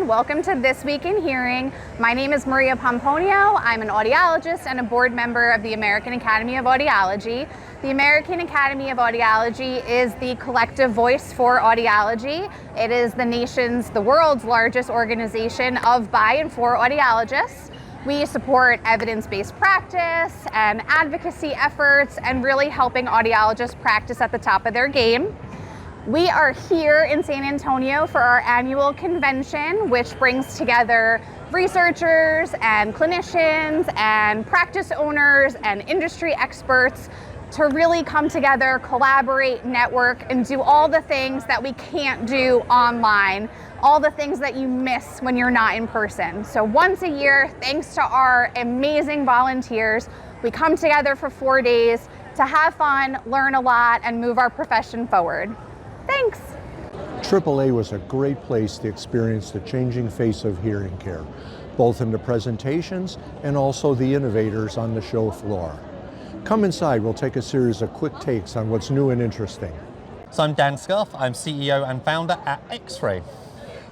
everyone. Welcome to This Week in Hearing. My name is Maria Pomponio. I'm an audiologist and a board member of the American Academy of Audiology. The American Academy of Audiology is the collective voice for audiology. It is the world's largest organization of, by, and for audiologists. We support evidence-based practice and advocacy efforts and really helping audiologists practice at the top of their game. We are here in San Antonio for our annual convention, which brings together researchers and clinicians and practice owners and industry experts to really come together, collaborate, network, and do all the things that we can't do online, all the things that you miss when you're not in person. So once a year, thanks to our amazing volunteers, we come together for 4 days to have fun, learn a lot, and move our profession forward. Thanks. AAA was a great place to experience the changing face of hearing care, both in the presentations and also the innovators on the show floor. Come inside, we'll take a series of quick takes on what's new and interesting. So I'm Dan Scarfe, I'm CEO and founder at XRAI.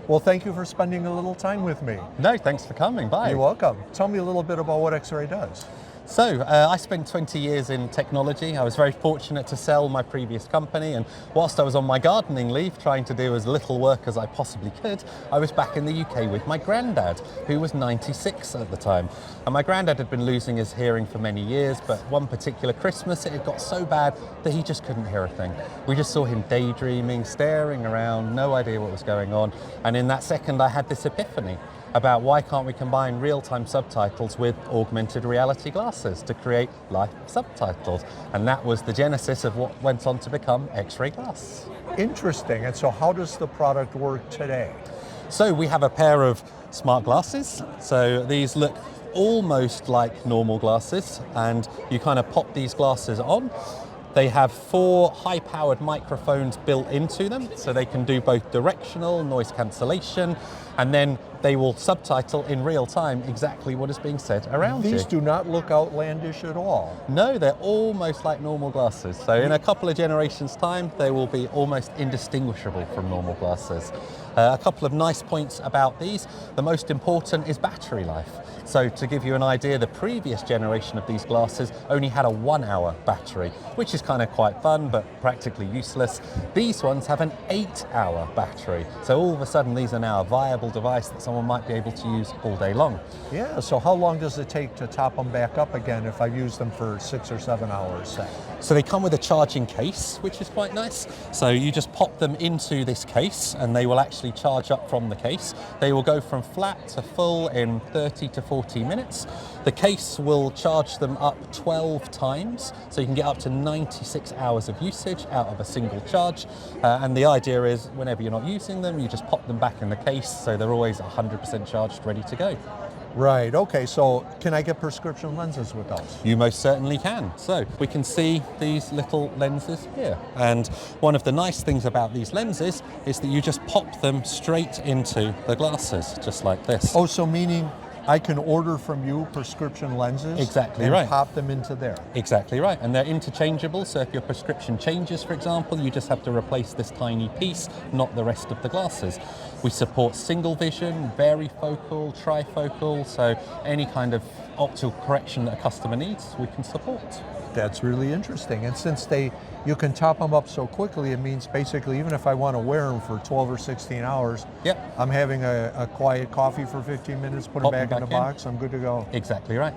Well, thank you for spending a little time with me. No, thanks for coming, bye. You're welcome. Tell me a little bit about what XRAI does. So, I spent 20 years in technology. I was very fortunate to sell my previous company, and whilst I was on my gardening leave, trying to do as little work as I possibly could, I was back in the UK with my granddad, who was 96 at the time. And my granddad had been losing his hearing for many years, but one particular Christmas it had got so bad that he just couldn't hear a thing. We just saw him daydreaming, staring around, no idea what was going on. And in that second, I had this epiphany about why can't we combine real-time subtitles with augmented reality glasses to create live subtitles. And that was the genesis of what went on to become XRAI Glass. Interesting. And so how does the product work today? So we have a pair of smart glasses. So these look almost like normal glasses, and you kind of pop these glasses on. They have 4 high-powered microphones built into them, so they can do both directional, noise cancellation, and then they will subtitle in real time exactly what is being said around you. These do not look outlandish at all. No, they're almost like normal glasses. So in a couple of generations' time, they will be almost indistinguishable from normal glasses. A couple of nice points about these. The most important is battery life. So to give you an idea, the previous generation of these glasses only had a 1-hour battery, which is kind of quite fun, but practically useless. These ones have an 8-hour battery. So all of a sudden, these are now a viable device that someone might be able to use all day long. Yeah, so how long does it take to top them back up again if I've used them for 6 or 7 hours, say? So they come with a charging case, which is quite nice. So you just pop them into this case and they will actually charge up from the case. They will go from flat to full in 30 to 40 minutes. The case will charge them up 12 times, so you can get up to 96 hours of usage out of a single charge. And the idea is whenever you're not using them, you just pop them back in the case, so they're always 100% charged, ready to go. Right, okay, so can I get prescription lenses with those? You most certainly can. So we can see these little lenses here. And one of the nice things about these lenses is that you just pop them straight into the glasses, just like this. Oh, so meaning I can order from you prescription lenses? Exactly and right. Pop them into there? Exactly right. And they're interchangeable, so if your prescription changes, for example, you just have to replace this tiny piece, not the rest of the glasses. We support single vision, varifocal, trifocal, so any kind of optical correction that a customer needs, we can support. That's really interesting. And since you can top them up so quickly, it means basically even if I want to wear them for 12 or 16 hours, yep. I'm having a quiet coffee for 15 minutes, put them back in the box, I'm good to go. Exactly right,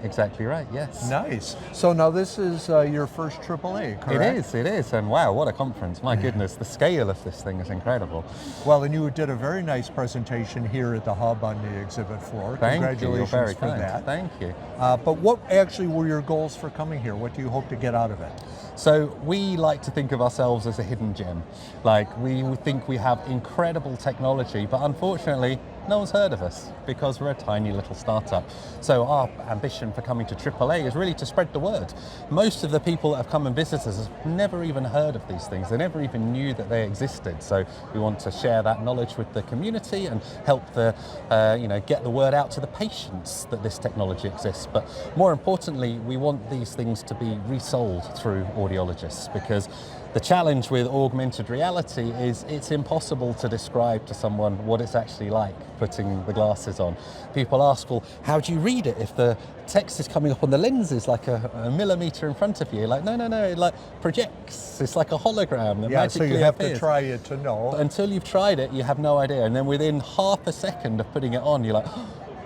yes. Nice. So now this is your first AAA, correct? It is, and wow, what a conference. My goodness, the scale of this thing is incredible. Well, and you did a very nice presentation here at the Hub on the exhibit floor. Thank Congratulations you. You're very for kind. that. Thank you. But what actually were your goals for coming here? What do you hope to get out of it? So we like to think of ourselves as a hidden gem. Like we think we have incredible technology, but unfortunately, no one's heard of us because we're a tiny little startup. So our ambition for coming to AAA is really to spread the word. Most of the people that have come and visited us have never even heard of these things. They never even knew that they existed. So we want to share that knowledge with the community and help get the word out to the patients that this technology exists. But more importantly, we want these things to be resold through audiologists, because The challenge with augmented reality is it's impossible to describe to someone what it's actually like putting the glasses on. People ask, well, how do you read it if the text is coming up on the lenses like a millimeter in front of you? Like, no, it like projects. It's like a hologram that magically so you have appears. to try it to know. But until you've tried it, you have no idea. And then within half a second of putting it on, you're like,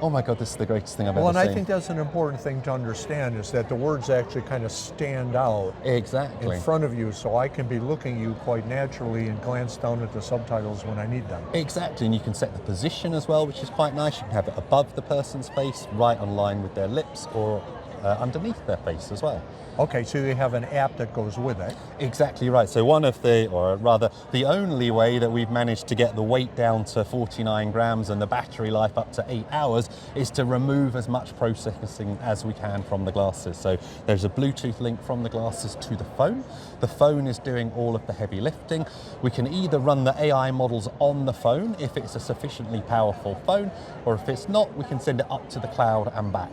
oh my God, this is the greatest thing I've ever seen. Well, and I think that's an important thing to understand, is that the words actually kind of stand out exactly in front of you, so I can be looking you quite naturally and glance down at the subtitles when I need them. Exactly, and you can set the position as well, which is quite nice. You can have it above the person's face, right on line with their lips, or underneath their face as well. Okay, so you have an app that goes with it. Exactly right. So one of the, or rather the only way that we've managed to get the weight down to 49 grams and the battery life up to 8 hours is to remove as much processing as we can from the glasses. So there's a Bluetooth link from the glasses to the phone. The phone is doing all of the heavy lifting. We can either run the AI models on the phone if it's a sufficiently powerful phone, or if it's not, we can send it up to the cloud and back.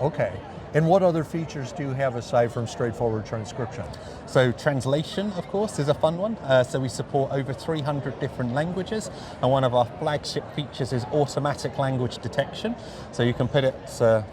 Okay. And what other features do you have aside from straightforward transcription? So translation, of course, is a fun one. So we support over 300 different languages, and one of our flagship features is automatic language detection. So you can put it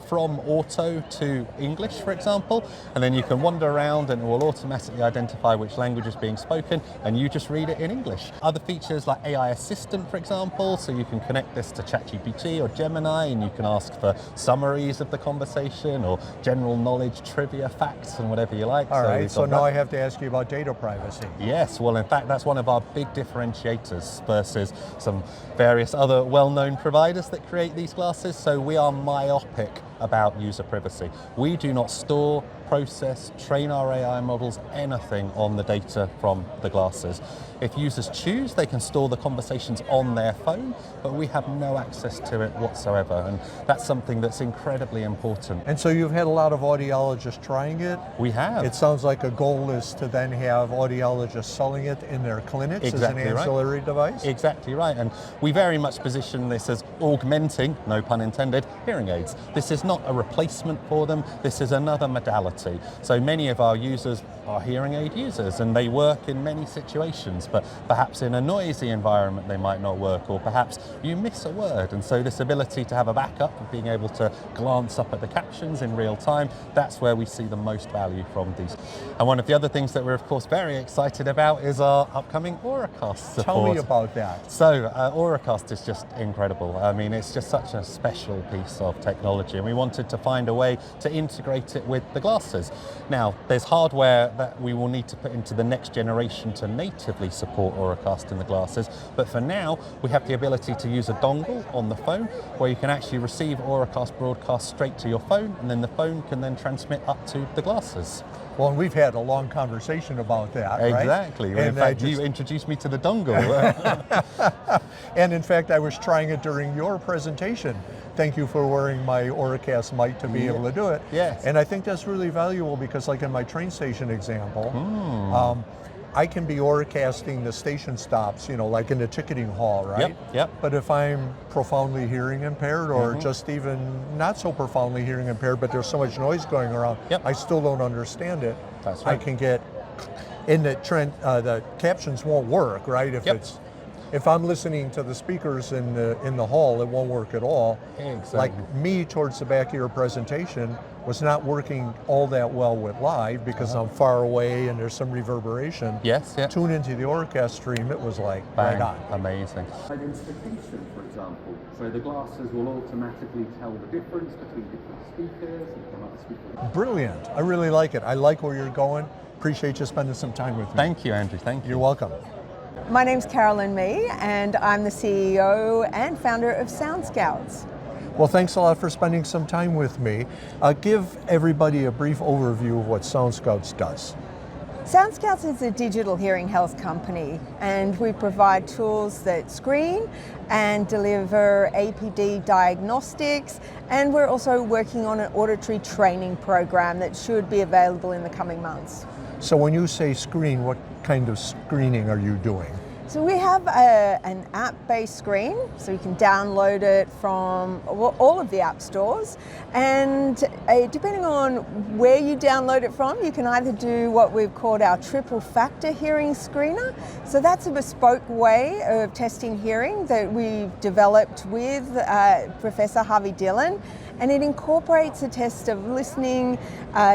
from auto to English, for example, and then you can wander around and it will automatically identify which language is being spoken, and you just read it in English. Other features like AI Assistant, for example, so you can connect this to ChatGPT or Gemini, and you can ask for summaries of the conversation or general knowledge, trivia, facts, and whatever you like. All right, so now I have to ask you about data privacy. Yes, well, in fact, that's one of our big differentiators versus some various other well-known providers that create these glasses. So we are myopic about user privacy. We do not store, process, train our AI models, anything on the data from the glasses. If users choose, they can store the conversations on their phone, but we have no access to it whatsoever, and that's something that's incredibly important. And so you've had a lot of audiologists trying it. We have. It sounds like a goal is to then have audiologists selling it in their clinics exactly as an ancillary device? Exactly right, and we very much position this as augmenting, no pun intended, hearing aids. This is not a replacement for them, this is another modality. So many of our users are hearing aid users, and they work in many situations, but perhaps in a noisy environment they might not work, or perhaps you miss a word, and so this ability to have a backup of being able to glance up at the captions in real time, that's where we see the most value from these. And one of the other things that we're of course very excited about is our upcoming Auracast support. Tell me about that. So Auracast is just incredible. I mean, it's just such a special piece of technology, and we wanted to find a way to integrate it with the glasses. Now, there's hardware that we will need to put into the next generation to natively support Auracast in the glasses, but for now, we have the ability to use a dongle on the phone where you can actually receive Auracast broadcast straight to your phone, and then the phone can then transmit up to the glasses. Well, we've had a long conversation about that, right? Exactly. In fact, you introduced me to the dongle. And in fact, I was trying it during your presentation. Thank you for wearing my Auracast mic to be able to do it. Yes. And I think that's really valuable because, like in my train station example, I can be Auracasting the station stops, you know, like in the ticketing hall, right? Yep. But if I'm profoundly hearing impaired, or just even not so profoundly hearing impaired, but there's so much noise going around, I still don't understand it. That's right. I can get in the trend. The captions won't work, right? If I'm listening to the speakers in the hall, it won't work at all. Exactly. Like me towards the back of your presentation was not working all that well with live because I'm far away and there's some reverberation. Yes, yeah. Tune into the Auracast stream, it was like Bang. right on. Amazing. Identification, for example. So the glasses will automatically tell the difference between different speakers and come up with speakers. Brilliant. I really like it. I like where you're going. Appreciate you spending some time with me. Thank you, Andrew. Thank you. You're welcome. My name's Carolyn Mee, and I'm the CEO and founder of SoundScouts. Well, thanks a lot for spending some time with me. Give everybody a brief overview of what SoundScouts does. SoundScouts is a digital hearing health company, and we provide tools that screen and deliver APD diagnostics, and we're also working on an auditory training program that should be available in the coming months. So when you say screen, what kind of screening are you doing? So we have an app-based screen, so you can download it from all of the app stores, and depending on where you download it from, you can either do what we've called our triple factor hearing screener. So that's a bespoke way of testing hearing that we've developed with Professor Harvey Dillon, and it incorporates a test of listening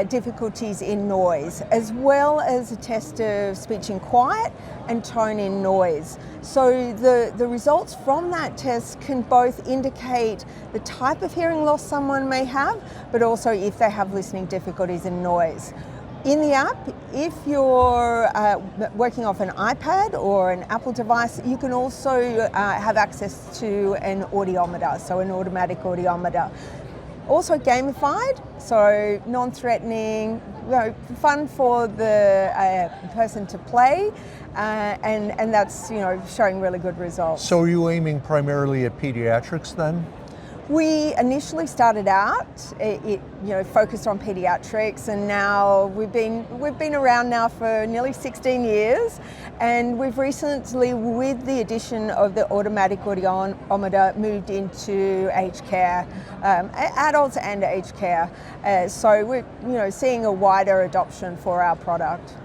difficulties in noise, as well as a test of speech in quiet and tone in noise. So the results from that test can both indicate the type of hearing loss someone may have, but also if they have listening difficulties in noise. In the app, if you're working off an iPad or an Apple device, you can also have access to an audiometer, so an automatic audiometer. Also gamified, so non-threatening, fun for the person to play, and that's showing really good results. So are you aiming primarily at pediatrics then? We initially started out, focused on pediatrics, and now we've been around now for nearly 16 years, and we've recently, with the addition of the automatic audiometer, moved into aged care, adults and aged care. So we're seeing a wider adoption for our product.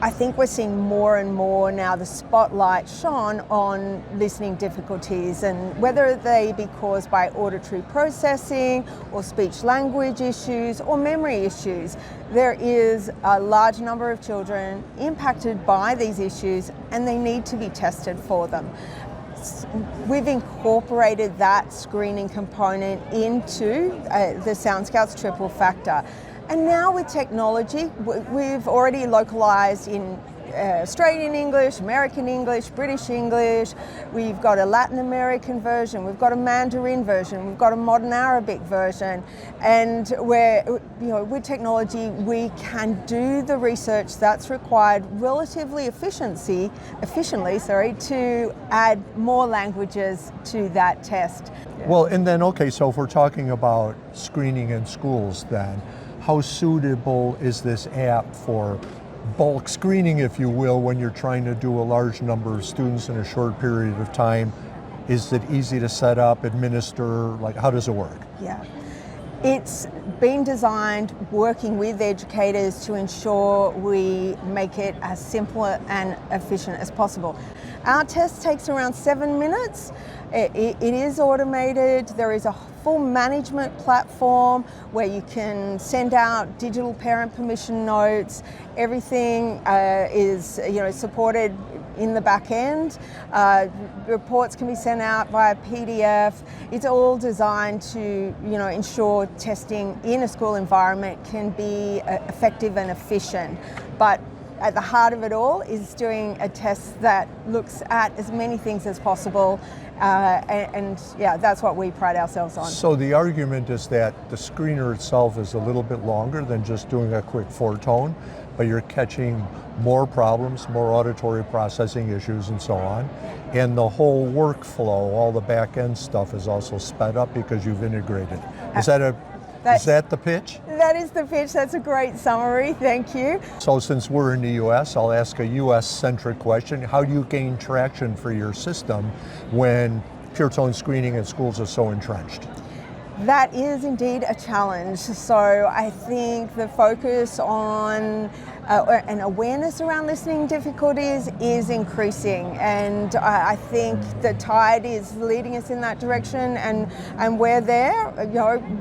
I think we're seeing more and more now the spotlight shone on listening difficulties, and whether they be caused by auditory processing or speech language issues or memory issues. There is a large number of children impacted by these issues, and they need to be tested for them. We've incorporated that screening component into the SoundScouts triple factor. And now with technology, we've already localized in Australian English, American English, British English. We've got a Latin American version, we've got a Mandarin version, we've got a modern Arabic version. And with technology, we can do the research that's required relatively efficiently, to add more languages to that test. Well, and then, okay, so if we're talking about screening in schools then, how suitable is this app for bulk screening, if you will, when you're trying to do a large number of students in a short period of time? Is it easy to set up, administer? Like, how does it work? Yeah. It's been designed working with educators to ensure we make it as simple and efficient as possible. Our test takes around 7 minutes. It is automated. There is a full management platform where you can send out digital parent permission notes. Everything is supported in the back end. Reports can be sent out via PDF. It's all designed to ensure testing in a school environment can be effective and efficient. But at the heart of it all is doing a test that looks at as many things as possible, and that's what we pride ourselves on. So the argument is that the screener itself is a little bit longer than just doing a quick four-tone, but you're catching more problems, more auditory processing issues and so on. And the whole workflow, all the back-end stuff is also sped up because you've integrated. Is that the pitch? That is the pitch. That's a great summary. Thank you. So since we're in the U.S., I'll ask a U.S.-centric question. How do you gain traction for your system when pure tone screening in schools is so entrenched? That is indeed a challenge. So I think the focus on and awareness around listening difficulties is increasing, and I think the tide is leading us in that direction, and we're there,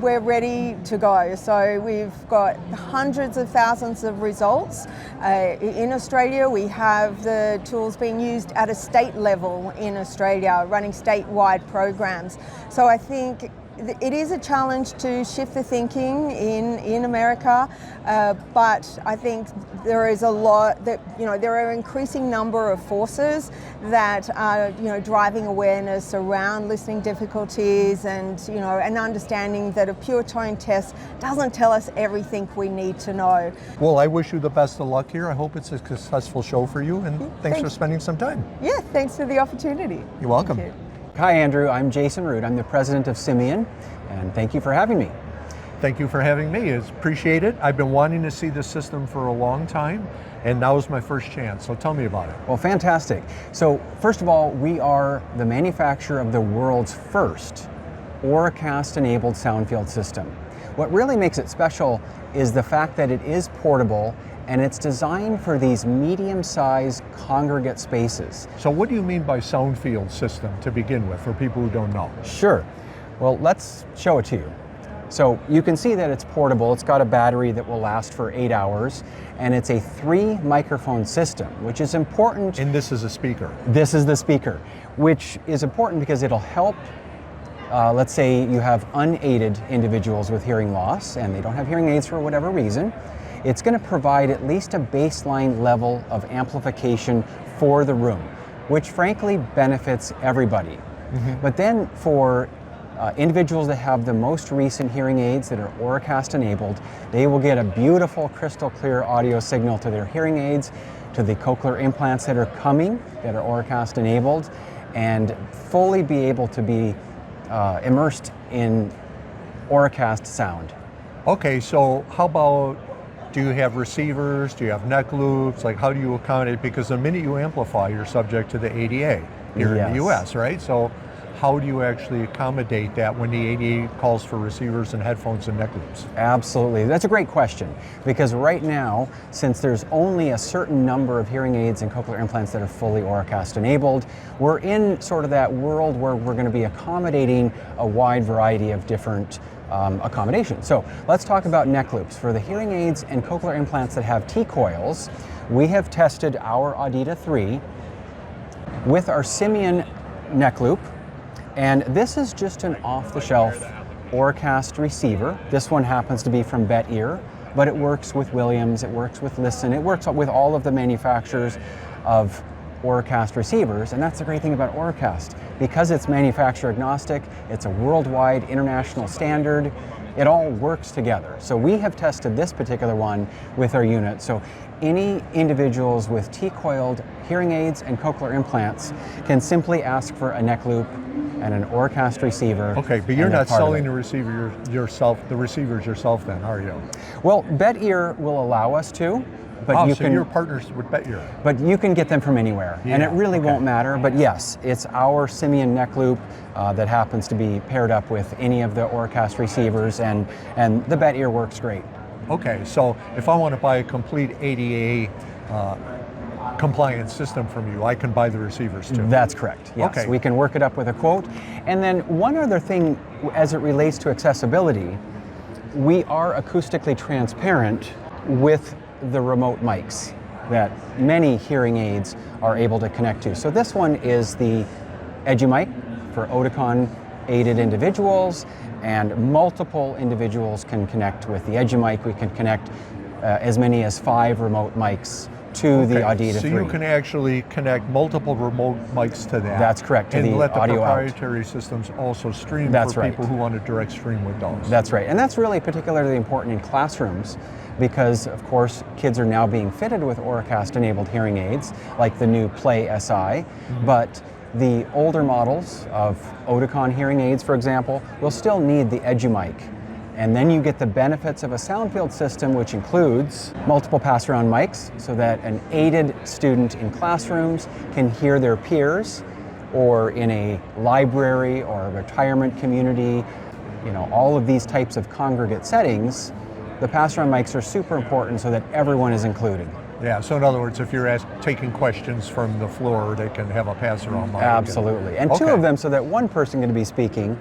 we're ready to go. So we've got hundreds of thousands of results. In Australia, we have the tools being used at a state level in Australia, running statewide programs. So I think it is a challenge to shift the thinking in America, but I think there is a lot that, there are an increasing number of forces that are, driving awareness around listening difficulties, and, an understanding that a pure tone test doesn't tell us everything we need to know. Well, I wish you the best of luck here. I hope it's a successful show for you, and thanks for spending some time. Yeah, thanks for the opportunity. You're welcome. Thank you. Hi Andrew, I'm Jason Root. I'm the president of Simeon, and thank you for having me. Thank you for having me. It's appreciated. I've been wanting to see this system for a long time, and now is my first chance. So tell me about it. Well, fantastic. So first of all, we are the manufacturer of the world's first Auracast-enabled sound field system. What really makes it special is the fact that it is portable and it's designed for these medium-sized congregate spaces. So what do you mean by sound field system to begin with, for people who don't know? Sure. Well, let's show it to you. So you can see that it's portable. It's got a battery that will last for 8 hours, and it's a 3-microphone system, which is important. And this is a speaker. This is the speaker, which is important because it'll help, let's say you have unaided individuals with hearing loss and they don't have hearing aids for whatever reason. It's going to provide at least a baseline level of amplification for the room, which frankly benefits everybody. But then for individuals that have the most recent hearing aids that are Auracast enabled, they will get a beautiful crystal clear audio signal to their hearing aids, to the cochlear implants that are coming that are Auracast enabled, and fully be able to be immersed in Auracast sound. Okay, so how about, do you have receivers? Do you have neck loops? Like, how do you accommodate? Because the minute you amplify, you're subject to the ADA here in the US, right? So how do you actually accommodate that when the ADA calls for receivers and headphones and neck loops? Absolutely. That's a great question, because right now, since there's only a certain number of hearing aids and cochlear implants that are fully Auracast enabled, we're in sort of that world where we're going to be accommodating a wide variety of different accommodations. So let's talk about neck loops. For the hearing aids and cochlear implants that have T-coils, we have tested our Audita 3 with our Simeon neck loop. And this is just an off-the-shelf Auracast receiver. This one happens to be from BetEar, but it works with Williams, it works with Listen, it works with all of the manufacturers of Auracast receivers, and that's the great thing about Auracast. Because it's manufacturer agnostic, it's a worldwide international standard, it all works together. So we have tested this particular one with our unit. So any individuals with T-coiled hearing aids and cochlear implants can simply ask for a neck loop and an Auracast receiver. Okay, but you're not selling the receiver yourself, the receivers yourself then, are you? Well, BetEar will allow us to, but you're partners with BetEar. But you can get them from anywhere, and it really won't matter. But yes, it's our Simeon neck loop that happens to be paired up with any of the Auracast receivers, and the BetEar works great. Okay, so if I want to buy a complete ADA compliant system from you, I can buy the receivers too? That's correct, yes. Okay. We can work it up with a quote. And then one other thing as it relates to accessibility, we are acoustically transparent with the remote mics that many hearing aids are able to connect to. So this one is the EduMic for Oticon aided individuals, and multiple individuals can connect with the EduMic. We can connect as many as 5 remote mics to the Audita 3. So you can actually connect multiple remote mics to that. That's correct, to and the let the audio proprietary systems also stream for people who want to direct stream with those. That's right, and that's really particularly important in classrooms because, of course, kids are now being fitted with Auracast-enabled hearing aids, like the new Play SI, but the older models of Oticon hearing aids, for example, will still need the EduMic. And then you get the benefits of a sound field system, which includes multiple pass-around mics so that an aided student in classrooms can hear their peers, or in a library or a retirement community, you know, all of these types of congregate settings, the pass-around mics are super important so that everyone is included. Yeah, so in other words, if you're taking questions from the floor, they can have a pass-around mic. Absolutely, and 2 of them so that one person can be speaking,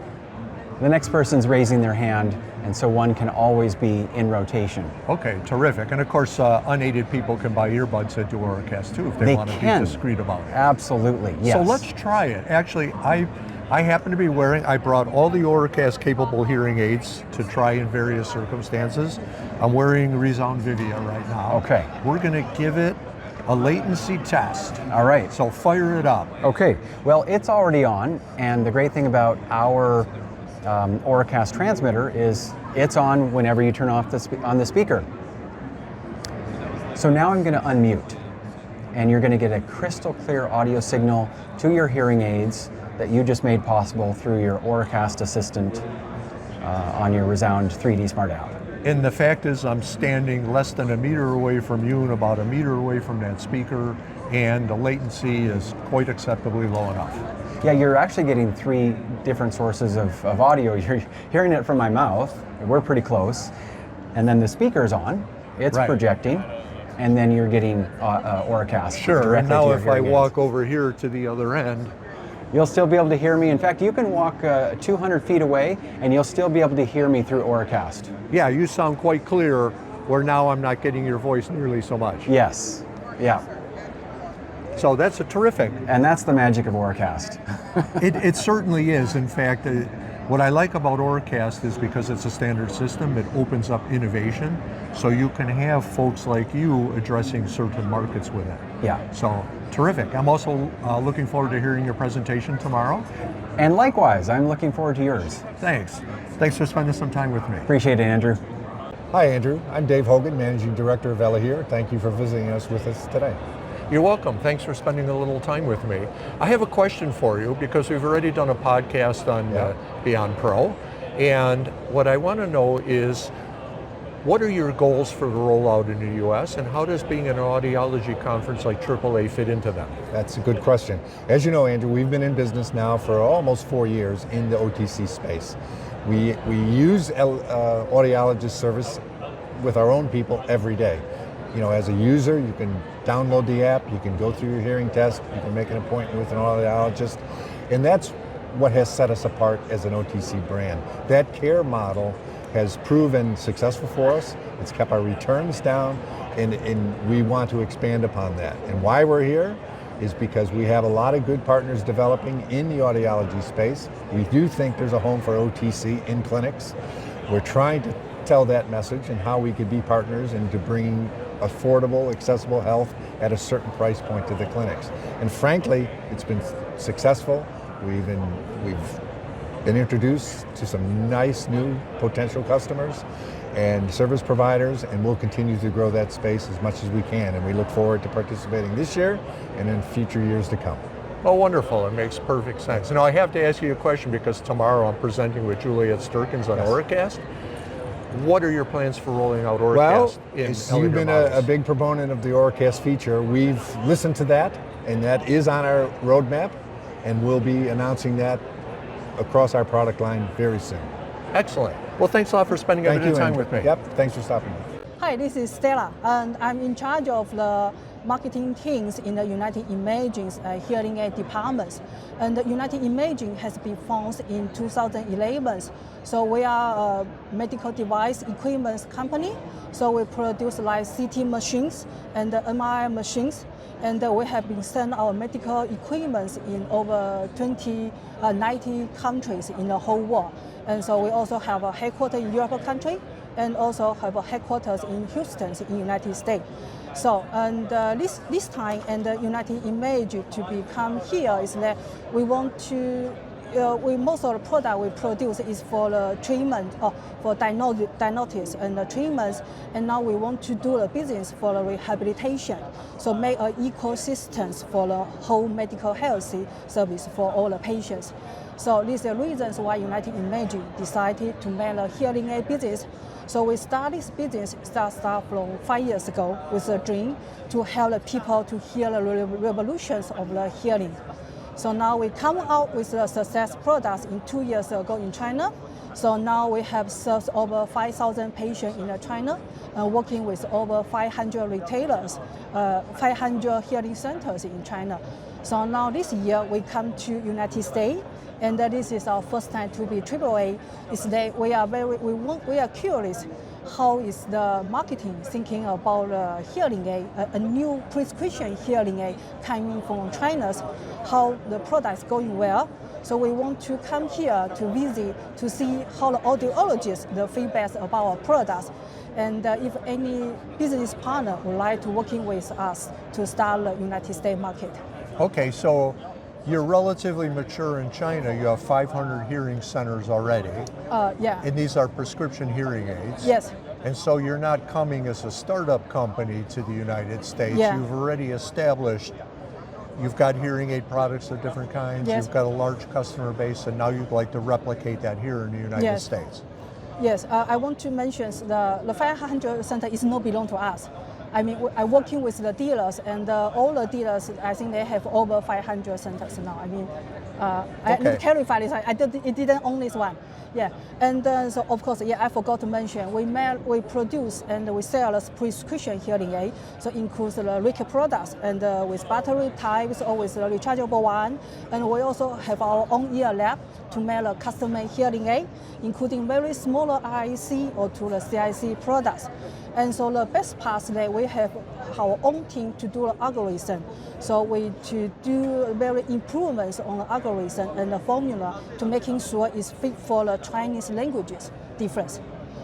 the next person's raising their hand, and so one can always be in rotation. Okay, terrific. And of course, unaided people can buy earbuds that do Auracast too if they want to be discreet about it. Absolutely, yes. So let's try it. Actually, I happen to be I brought all the Auracast capable hearing aids to try in various circumstances. I'm wearing Resound Vivia right now. Okay. We're going to give it a latency test. All right. So fire it up. Okay, well, it's already on, and the great thing about our Auracast transmitter is it's on whenever you turn off on the speaker. So now I'm going to unmute, and you're going to get a crystal clear audio signal to your hearing aids that you just made possible through your Auracast Assistant on your Resound 3D Smart app. And the fact is, I'm standing less than a meter away from you and about a meter away from that speaker, and the latency is quite acceptably low enough. Yeah, you're actually getting 3 different sources of audio. You're hearing it from my mouth, we're pretty close, and then the speaker's on, it's Right. projecting, and then you're getting Auracast. Sure, and directly now to your if I hearing aids. walk over here to the other end, You'll still be able to hear me. In fact, you can walk 200 feet away and you'll still be able to hear me through Auracast. yeah, you sound quite clear, where now I'm not getting your voice nearly so much. Yes, yeah. So that's a terrific. And that's the magic of Auracast. It certainly is. In fact, what I like about Auracast is because it's a standard system, it opens up innovation. So you can have folks like you addressing certain markets with it. Yeah. So terrific. I'm also looking forward to hearing your presentation tomorrow. And likewise, I'm looking forward to yours. Thanks. Thanks for spending some time with me. Appreciate it, Andrew. Hi, Andrew. I'm Dave Hogan, Managing Director of ELEHEAR. Thank you for visiting us with us today. You're welcome. Thanks for spending a little time with me. I have a question for you because we've already done a podcast on Beyond Pro. And what I want to know is, what are your goals for the rollout in the US, and how does being an audiology conference like AAA fit into them? That's a good question. As you know, Andrew, we've been in business now for almost 4 years in the OTC space. We use audiologist service with our own people every day. You know, as a user, you can download the app, you can go through your hearing test, you can make an appointment with an audiologist, and that's what has set us apart as an OTC brand. That care model has proven successful for us. It's kept our returns down, and we want to expand upon that. And why we're here is because we have a lot of good partners developing in the audiology space. We do think there's a home for OTC in clinics. We're trying to tell that message and how we could be partners and to bring affordable, accessible health at a certain price point to the clinics. And frankly, it's been successful. We've been introduced to some nice new potential customers and service providers, and we'll continue to grow that space as much as we can. And we look forward to participating this year and in future years to come. Oh, wonderful. It makes perfect sense. Now, I have to ask you a question because tomorrow I'm presenting with Juliet Sturkins on Auracast. What are your plans for rolling out Auracast in ELEHEAR you've been a big proponent of the Auracast feature. We've listened to that, and that is on our roadmap, and we'll be announcing that across our product line very soon. Excellent. Well, thanks a lot for spending a bit of time Andrew. with me. Yep, thanks for stopping by. Hi, this is Stella, and I'm in charge of the marketing teams in the United Imaging's hearing aid departments. And the United Imaging has been formed in 2011. So we are a medical device equipment company. So we produce like CT machines and MRI machines. And we have been sent our medical equipment in over 90 countries in the whole world. And so we also have a headquarters in European country and also have a headquarters in Houston in the United States. So, and this time, and the United Image to become here is that we want to, most of the product we produce is for the treatment, or for diagnosis and the treatments, and now we want to do the business for the rehabilitation. So make an ecosystem for the whole medical health service for all the patients. So these are reasons why United Imaging decided to make a hearing aid business. So we started this business start from 5 years ago with a dream to help the people to hear the revolutions of the hearing. So now we come out with the success products in 2 years ago in China. So now we have served over 5,000 patients in China, working with over 500 retailers, 500 hearing centers in China. So now this year we come to United States, and this is our first time to be AAA. Is that we are curious how is the marketing thinking about hearing aid, a new prescription hearing aid coming from China, how the product is going well. So we want to come here to visit to see how the audiologists, the feedback about our products, and if any business partner would like to working with us to start the United States market. Okay, so you're relatively mature in China. You have 500 hearing centers already. Yeah. And these are prescription hearing aids. Yes. And so you're not coming as a startup company to the United States. Yeah. You've already established, you've got hearing aid products of different kinds. Yes. You've got a large customer base, and now you'd like to replicate that here in the United Yes. States. Yes, I want to mention the 500 center is not belong to us. I mean, I'm working with the dealers, and all the dealers, I think they have over 500 centers now. I mean, I need to clarify this. It didn't own this one. Yeah, and so of course, yeah, I forgot to mention, we produce and we sell a prescription hearing aid, so includes the RIC products and with battery types or with the rechargeable one, and we also have our own ear lab to make a custom-made hearing aid, including very smaller RIC or to the CIC products. And so the best part is that we have our own team to do the algorithm. So we to do very improvements on the algorithm and the formula to making sure it's fit for the Chinese languages difference.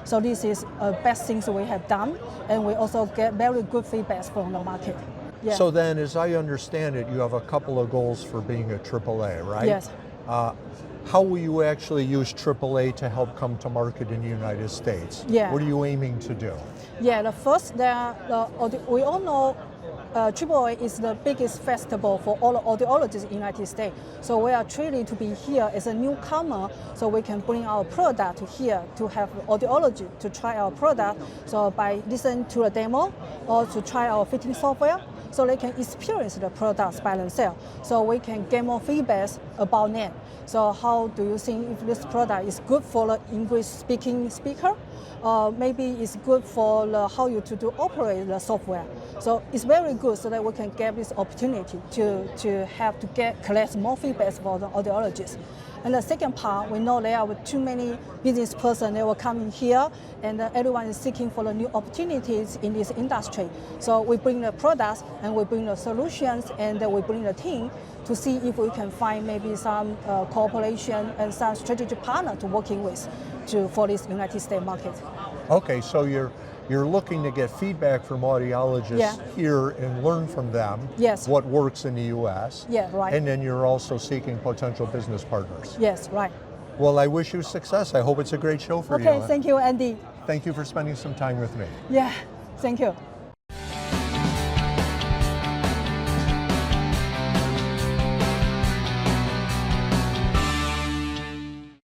So this is best things we have done, and we also get very good feedback from the market. Yeah. So then, as I understand it, you have a couple of goals for being a AAA, right? Yes. How will you actually use AAA to help come to market in the United States? Yeah. What are you aiming to do? Yeah, the first, we all know AAA is the biggest festival for all audiologists in the United States. So we are thrilled to be here as a newcomer, so we can bring our product here to have audiology to try our product. So by listening to a demo or to try our fitting software, so they can experience the products by themselves. So we can get more feedback about them. So how do you think if this product is good for the English speaking speaker? Maybe it's good for how you to operate the software. So it's very good so that we can get this opportunity to collect more feedback for the audiologists. And the second part, we know there are too many business persons that will come in here, and everyone is seeking for the new opportunities in this industry. So we bring the products and we bring the solutions and we bring the team to see if we can find maybe some cooperation and some strategic partner to working with for this United States market. Okay, so you're looking to get feedback from audiologists here and learn from them what works in the U.S. Yeah, right. And then you're also seeking potential business partners. Yes, right. Well, I wish you success. I hope it's a great show for you. Okay, thank you, Andy. Thank you for spending some time with me. Yeah, thank you.